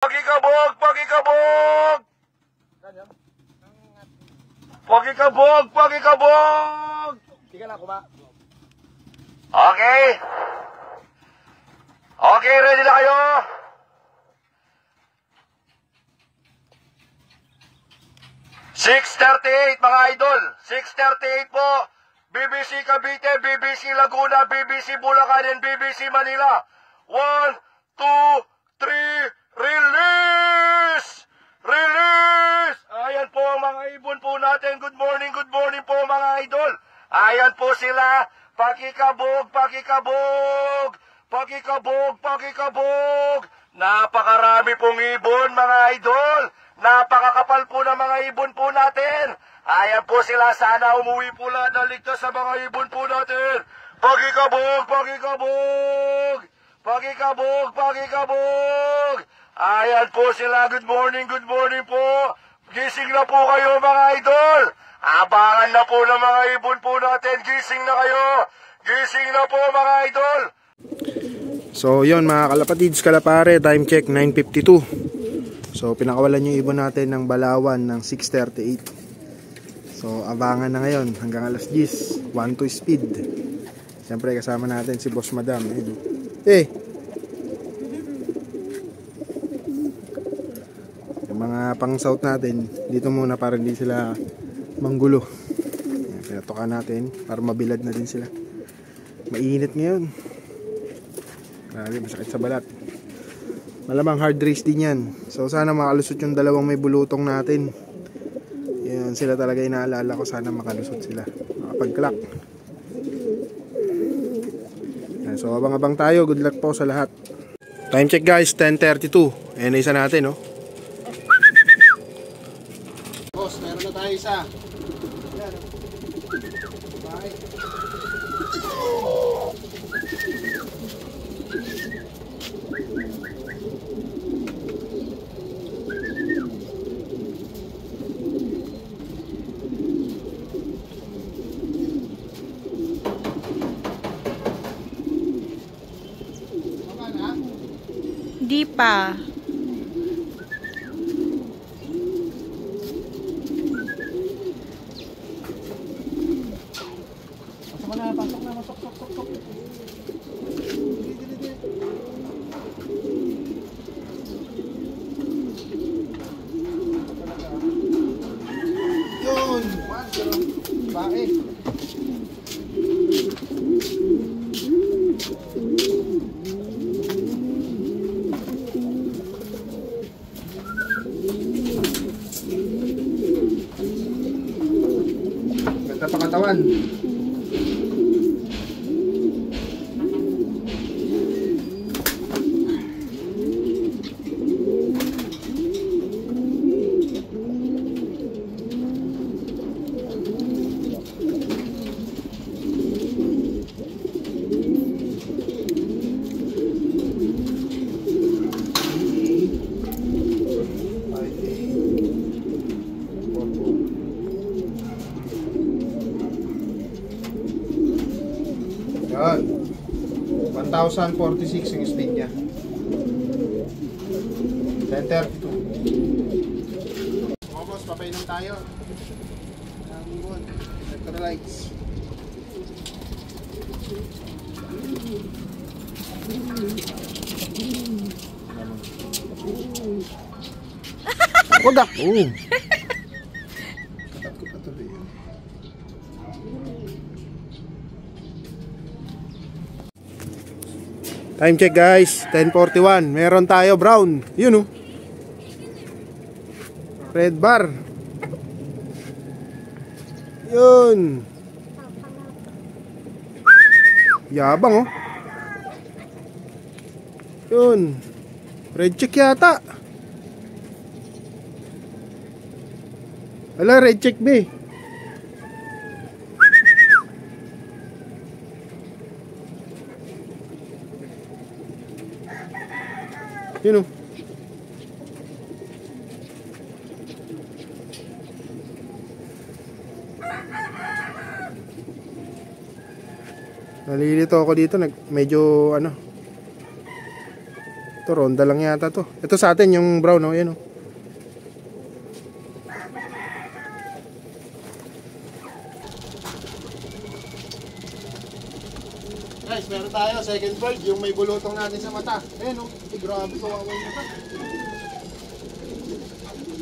Pakikabog! Pakikabog! Pakikabog! Pakikabog! Tika na, kuma. Okay. Okay, ready na kayo? $6:38 mga idol. 6:38 po. BBC Cavite, BBC Laguna, BBC Bulacan, and BBC Manila. 1, 2, 3, release! Release! Ayan po mga ibon po natin. Good morning po mga idol. Ayan po sila. Pakikabog, pakikabog. Pakikabog, pakikabog. Napakarami pong ibon mga idol. Napakakapal po ng mga ibon po natin. Ayan po sila. Sana umuwi po lahat ng ligtas sa mga ibon po natin. Pakikabog, pakikabog. Pakikabog, pakikabog. Ayan po sila. Good morning po. Gising na po kayo mga idol. Abangan na po ng mga ibon po natin. Gising na kayo. Gising na po mga idol. So yun mga kalapatids, kalapare, time check 9:52. So pinakawalan yung ibon natin ng Balawan ng 6:38. So abangan na ngayon hanggang alas 10, 1-2 speed. Siyempre kasama natin si Boss Madam. Yung mga pang south natin dito muna para hindi sila manggulo. Pinatoka natin para mabilad na din sila. Mainit ngayon. Grabe, masakit sa balat. Malamang hard race din yan. So sana makalusot yung dalawang may bulutong natin. Yan sila talaga inaalala ko. Sana makalusot sila, makapag-clock. So abang-abang tayo. Good luck po sa lahat. Time check guys, 10:32. Ayan na isa natin, no? Boss, meron na tayo isa. Ayan, bye. Di pa. Pasok na, pasok. Yun! Bae! Ganda pa katawan. Yan. 1,046 yung speed niya. 10:32. Mga boss, papainom tayo. Electrolytes. Wag ah! Katat ko patuloy yun. Time check guys, 10:41. Meron tayo brown. Yun oh. Red bar. Yun. Yabang oh. Yun. Red check yata. Wala, red check be. Yun o. Nalilito ako dito, medyo ano. Ito, ronda lang yata to. Ito sa atin, yung brown, oh. Yan, oh. Guys, meron tayo, second bird, yung may bulutong natin sa mata. Ayan, oh. Grabe, kawawa yung mata.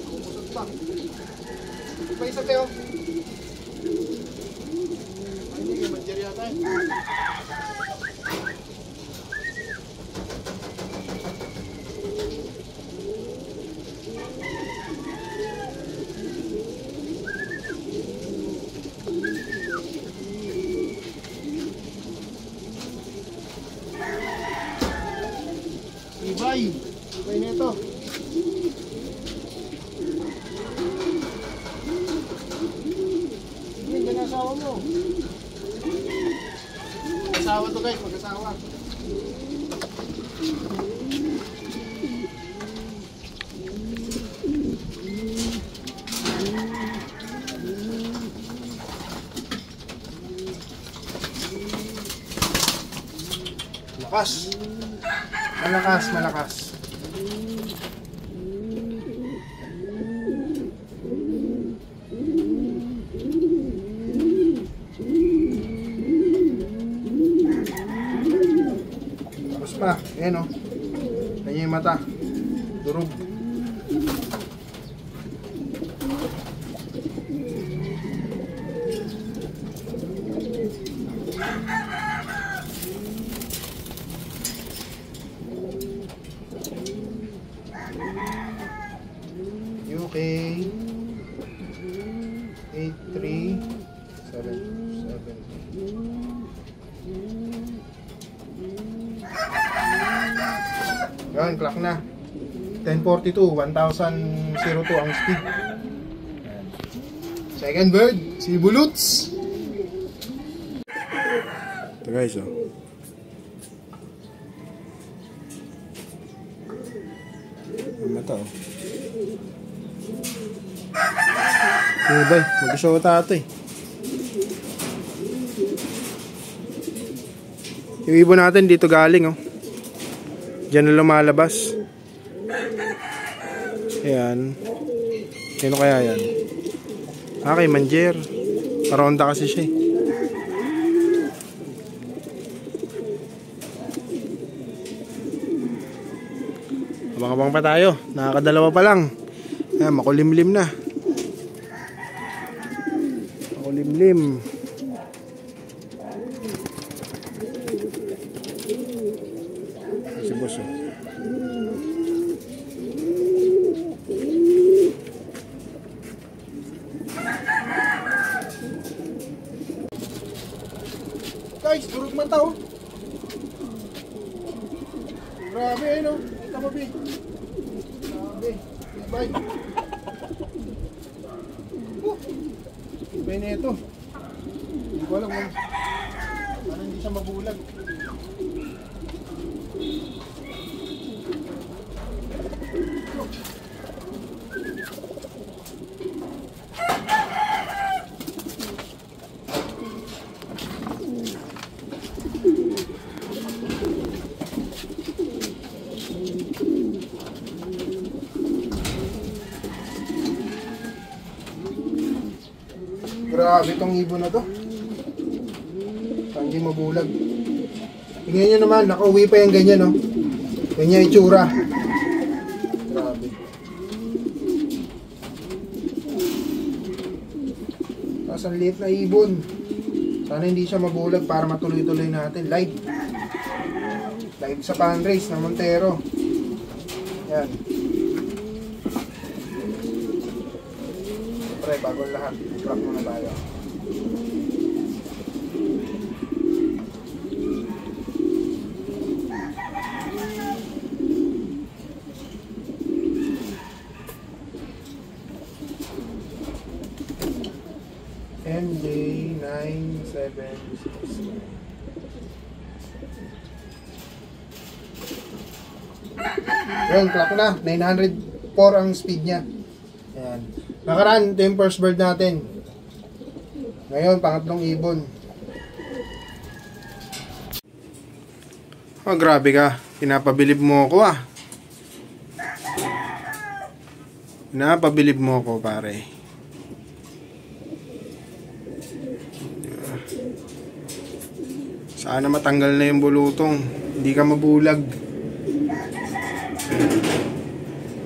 Kumusot pa. Pa isa tayo. Ay, hindi, manjer yata eh. Ibay! Ibay nito. Hindi, yan ang asawa mo. Mag-asawa to guys, mag-asawa. Lakas. Malakas, malakas. Tapos pa, ayan o. Kanya yung mata. Durog. UK 8377. Yan, clock na. 1042, 1002 ang speed. Second bird, si Buluts. Ito guys, oh. Ang mata, oh. Ibay, mag-show tato eh. Yung ibon natin dito galing, oh. Diyan na lumalabas. Ayan. Sino kaya yan? Kay Manjer. Paronda kasi siya eh. Abang-abang pa tayo. Nakakadalawa pa lang. Ayan, makulimlim na. Makulimlim. Si boss, oh. Guys, durog man tao. Grabe, ano? Ito mo, Big. Grabe. Bye. Ibay na ito. Hindi ko alam kung paano hindi siya mabulag. Grabe itong ibon na to. Hindi mabulag. Tingnan nyo naman, nakauwi pa yung ganyan, no? Ganyan yung itsura. Grabe. Tapos ang liit na ibon. Sana hindi siya mabulag para matuloy-tuloy natin. Live. Live sa pan race ng Montero. Yan. Siyempre, bago lahat. Crack muna tayo. MJ9769. Yan, clock na. 904 ang speed niya. Ayan. Nakaraan, ito yung first bird natin. Ngayon, pangatlong ibon. Oh, grabe ka. Pinapabilib mo ako, ah. Napabilib mo ako, pare. Sana matanggal na yung bulutong. Hindi ka mabulag.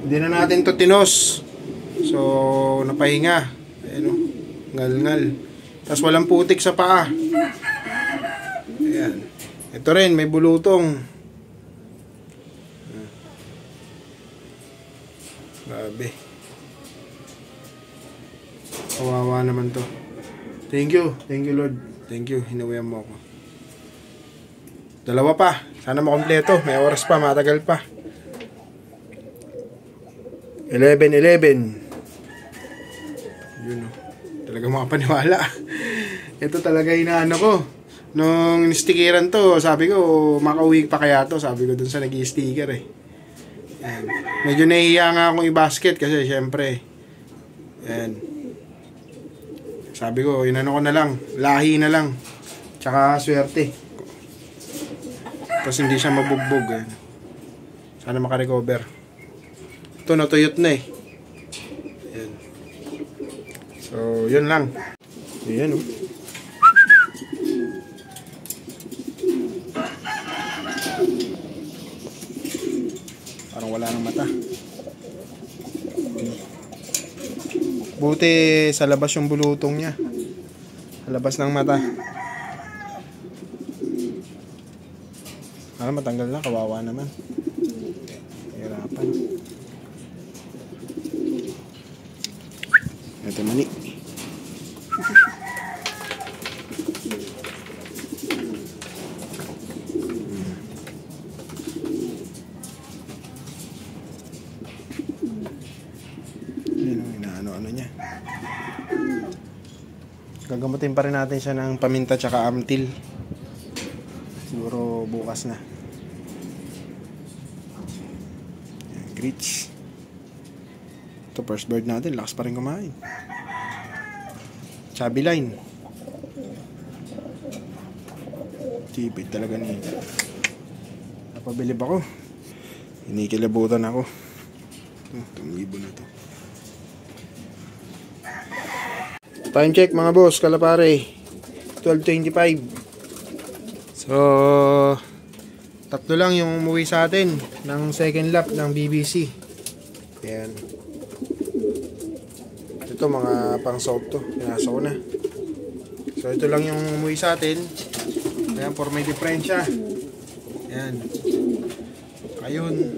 Hindi na natin to tinos. So, napahinga. Ayan o. Ngal-ngal. Tapos walang putik sa paa. Ayan. Ito rin, may bulutong. Grabe. Kawawa naman to. Thank you. Thank you, Lord. Thank you. Hinawayan mo ako. Dalawa pa. Sana makompleto. May oras pa. Matagal pa. 11. Yun o. Talaga makapaniwala. Ito talaga inaano ko. Nung stikiran to, sabi ko, makauwi pa kaya to. Sabi ko dun sa nag-i-sticker eh. Ayan. Medyo nahihiya nga akong i-basket kasi syempre. Ayan. Sabi ko, inano ko na lang. Lahi na lang. Tsaka swerte. Tapos hindi siya mabugbog. Ayan. Sana makarecover. Ito natuyot na eh. Ayan. So, yun lang. Ayan oh. Parang wala ng mata. Buti sa labas yung bulutong niya. Sa labas ng mata. Para matanggal na, kawawa naman. Hirapan. Ito mani. Ano niya. Gagamutin pa rin natin siya ng paminta tsaka amtil. Siguro bukas na. Grits. Ito first bird natin, lakas pa rin kumain. Chubby line. Tipid talaga niya. Napabilib ako. Inikilabutan ako. Itong ibon na to. Time check mga boss, kalapare 12:25. So tatlo lang yung umuwi sa atin ng second lap ng BBC. Ayan. Ito mga pang south to, pinasok ko na. So ito lang yung umuwi sa atin. Ayan, for may diferensya. Ayan. Ayun.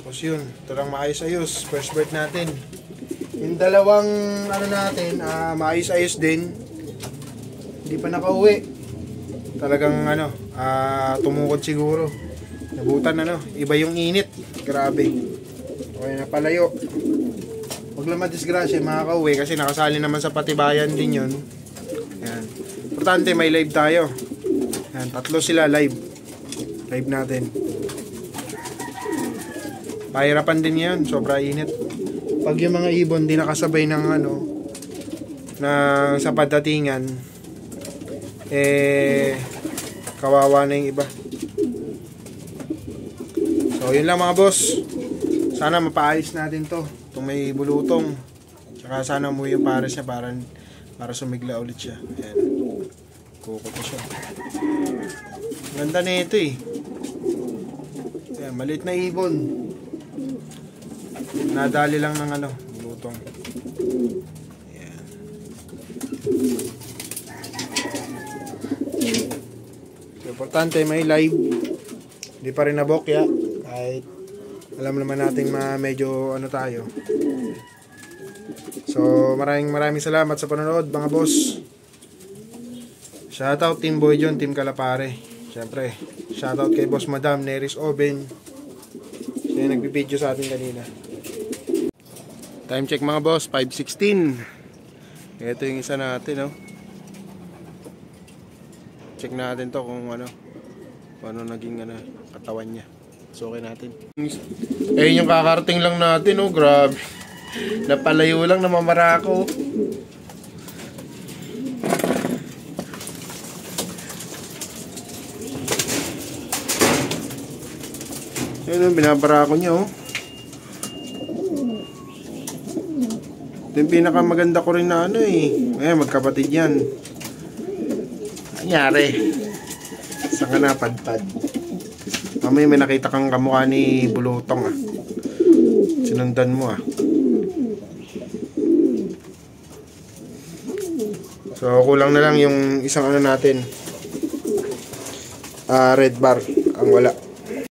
Tapos yun, ito lang maayos-ayos. First bird natin. Yung dalawang ano natin, maayos-ayos din. Hindi pa nakauwi. Talagang ano, tumukod siguro. Nabutan ano, iba yung init. Grabe. Okay, napalayo. Huwag lang madisgrasya, makakauwi kasi nakasali naman sa patibayan din yun. Yan. Importante, may live tayo. Yan, tatlo sila live. Live natin. Pahirapan din yan, sobra init. Pag yung mga ibon di nakasabay ng ano na sa pagdatingan, kawawa na yung iba. So yun lang mga boss, sana mapaayos natin to, itong may bulutong, tsaka sana umuwi yung pares niya para sumigla ulit siya. Ayan, kukuto siya. Ganda na ito eh. Ayan, maliit na ibon, nadali lang ng ano, bulutong. Ayan. So, importante may live. Hindi pa rin nabokya. Kahit alam naman natin medyo ano tayo. So maraming salamat sa panonood mga boss. Shoutout Team Boy John, Team Kalapare. Siyempre, shoutout kay Boss Madam Neris Oben. Siya yung nagbibideo sa atin kanina. Time check mga boss, 5:16. Ito yung isa natin, no? Check natin to kung ano naging ano, katawan niya. So okay natin. Ayun yung kakarating lang natin, oh, grabe. Napalayo lang, namamara ako. Ayun, binabara ako niya, oh. Ito yung pinakamaganda ko rin na ano eh. Ngayon, magkapatid yan. Nangyari. Saan ka napadpad? Mamaya may nakita kang kamukha ni Bulutong ah. Sinundan mo ah. So, kulang na lang yung isang ano natin. Red bar. Ang wala.